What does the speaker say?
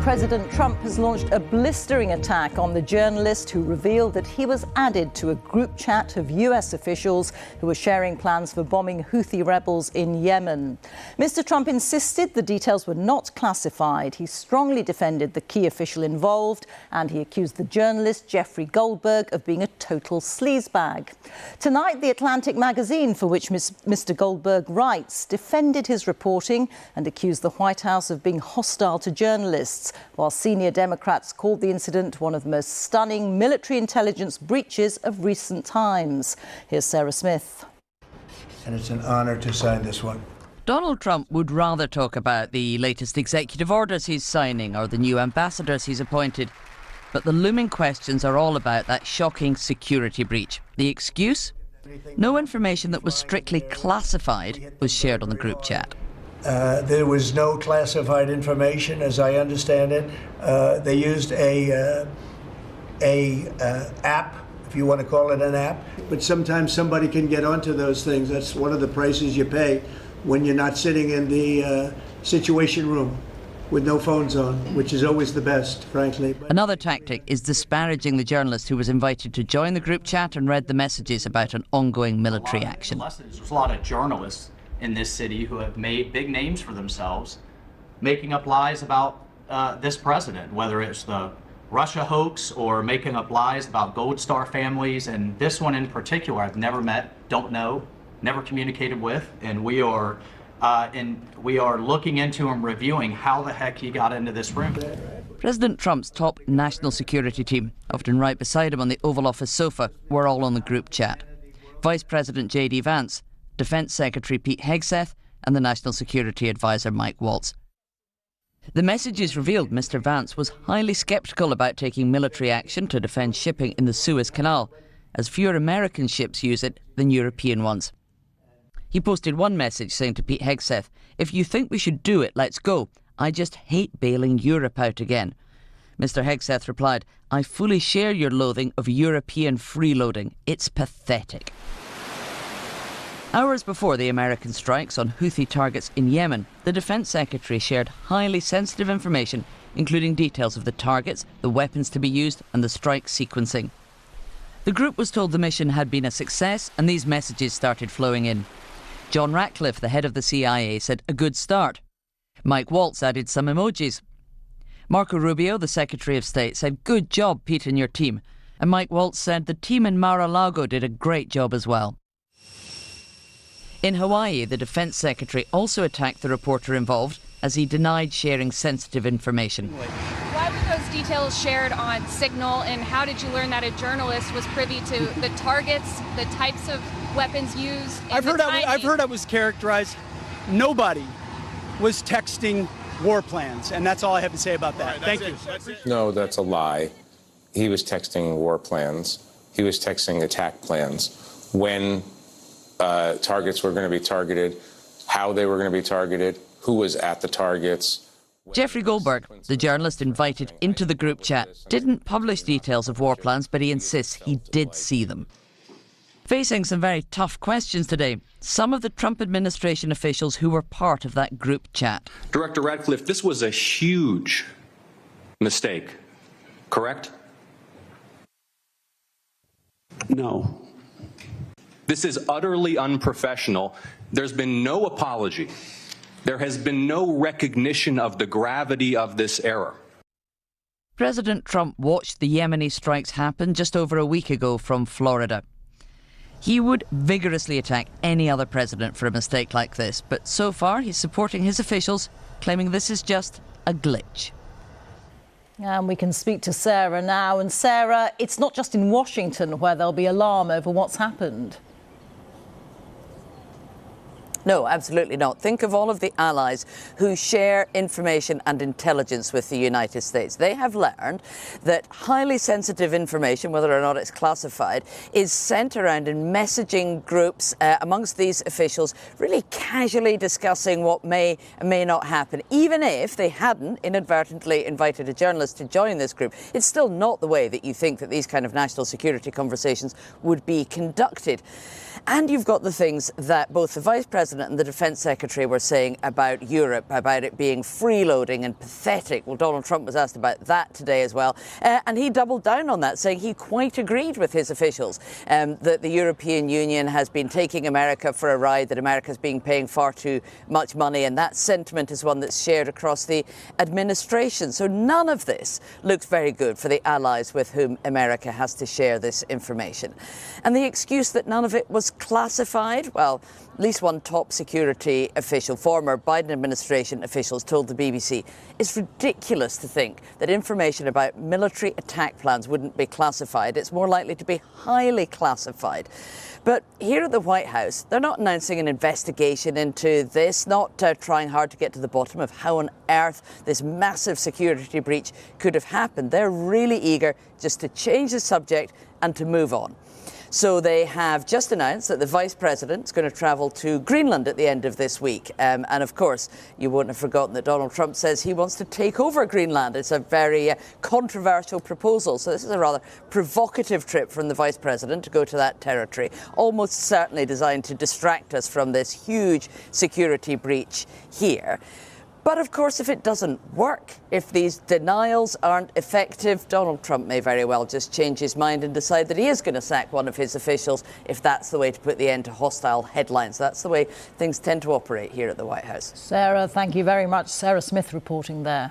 President Trump has launched a blistering attack on the journalist who revealed that he was added to a group chat of US officials who were sharing plans for bombing Houthi rebels in Yemen. Mr. Trump insisted the details were not classified. He strongly defended the key official involved, and he accused the journalist Jeffrey Goldberg of being a total sleazebag. Tonight, The Atlantic magazine, for which Mr. Goldberg writes, defended his reporting and accused the White House of being hostile to journalists, while senior Democrats called the incident one of the most stunning military intelligence breaches of recent times. Here's Sarah Smith. And it's an honour to sign this one. Donald Trump would rather talk about the latest executive orders he's signing or the new ambassadors he's appointed. But the looming questions are all about that shocking security breach. The excuse? No information that was strictly classified was shared on the group chat. There was no classified information, as I understand it. They used a app, if you want to call it an app. But sometimes somebody can get onto those things. That's one of the prices you pay when you're not sitting in the situation room with no phones on, which is always the best, frankly. Another tactic is disparaging the journalist who was invited to join the group chat and read the messages about an ongoing military action. There's a lot of journalists in this city who have made big names for themselves, making up lies about this president, whether it's the Russia hoax or making up lies about Gold Star families. And this one in particular, I've never met, don't know, never communicated with, and we are looking into and reviewing how the heck he got into this room. President Trump's top national security team, often right beside him on the Oval Office sofa, were all on the group chat. Vice President J.D. Vance, Defence Secretary Pete Hegseth and the National Security Advisor Mike Waltz. The messages revealed Mr. Vance was highly sceptical about taking military action to defend shipping in the Suez Canal, as fewer American ships use it than European ones. He posted one message saying to Pete Hegseth, "If you think we should do it, let's go. I just hate bailing Europe out again." Mr. Hegseth replied, "I fully share your loathing of European freeloading. It's pathetic." Hours before the American strikes on Houthi targets in Yemen, the Defence Secretary shared highly sensitive information, including details of the targets, the weapons to be used and the strike sequencing. The group was told the mission had been a success and these messages started flowing in. John Ratcliffe, the head of the CIA, said a good start. Mike Waltz added some emojis. Marco Rubio, the Secretary of State, said, "Good job, Pete and your team." And Mike Waltz said the team in Mar-a-Lago did a great job as well. In Hawaii, the Defence Secretary also attacked the reporter involved as he denied sharing sensitive information. Why were those details shared on Signal, and how did you learn that a journalist was privy to the targets, the types of weapons used? I've heard I was characterized. Nobody was texting war plans, and that's all I have to say about that. Thank you. No, that's a lie. He was texting war plans. He was texting attack plans. When targets were going to be targeted, how they were going to be targeted, who was at the targets. Jeffrey Goldberg, the journalist invited into the group chat, didn't publish details of war plans, but he insists he did see them. Facing some very tough questions today, some of the Trump administration officials who were part of that group chat. Director Ratcliffe, this was a huge mistake, correct? No. This is utterly unprofessional. There's been no apology. There has been no recognition of the gravity of this error. President Trump watched the Yemeni strikes happen just over a week ago from Florida. He would vigorously attack any other president for a mistake like this, but so far he's supporting his officials, claiming this is just a glitch. And we can speak to Sarah now. And Sarah, it's not just in Washington where there'll be alarm over what's happened. No, absolutely not. Think of all of the allies who share information and intelligence with the United States. They have learned that highly sensitive information, whether or not it's classified, is sent around in messaging groups amongst these officials, really casually discussing what may and may not happen. Even if they hadn't inadvertently invited a journalist to join this group, it's still not the way that you think that these kind of national security conversations would be conducted. And you've got the things that both the Vice President President and the Defence Secretary were saying about Europe, about it being freeloading and pathetic. Well, Donald Trump was asked about that today as well. And he doubled down on that, saying he quite agreed with his officials that the European Union has been taking America for a ride, that America's been paying far too much money. And that sentiment is one that's shared across the administration. So none of this looks very good for the allies with whom America has to share this information. And the excuse that none of it was classified, well, at least one top security official, former Biden administration officials, told the BBC it's ridiculous to think that information about military attack plans wouldn't be classified. It's more likely to be highly classified. But here at the White House, they're not announcing an investigation into this, not trying hard to get to the bottom of how on earth this massive security breach could have happened. They're really eager just to change the subject and to move on. So they have just announced that the Vice President is going to travel to Greenland at the end of this week. And of course, you won't have forgotten that Donald Trump says he wants to take over Greenland. It's a very controversial proposal. So this is a rather provocative trip from the Vice President to go to that territory, almost certainly designed to distract us from this huge security breach here. But of course, if it doesn't work, if these denials aren't effective, Donald Trump may very well just change his mind and decide that he is going to sack one of his officials if that's the way to put the end to hostile headlines. That's the way things tend to operate here at the White House. Sarah, thank you very much. Sarah Smith reporting there.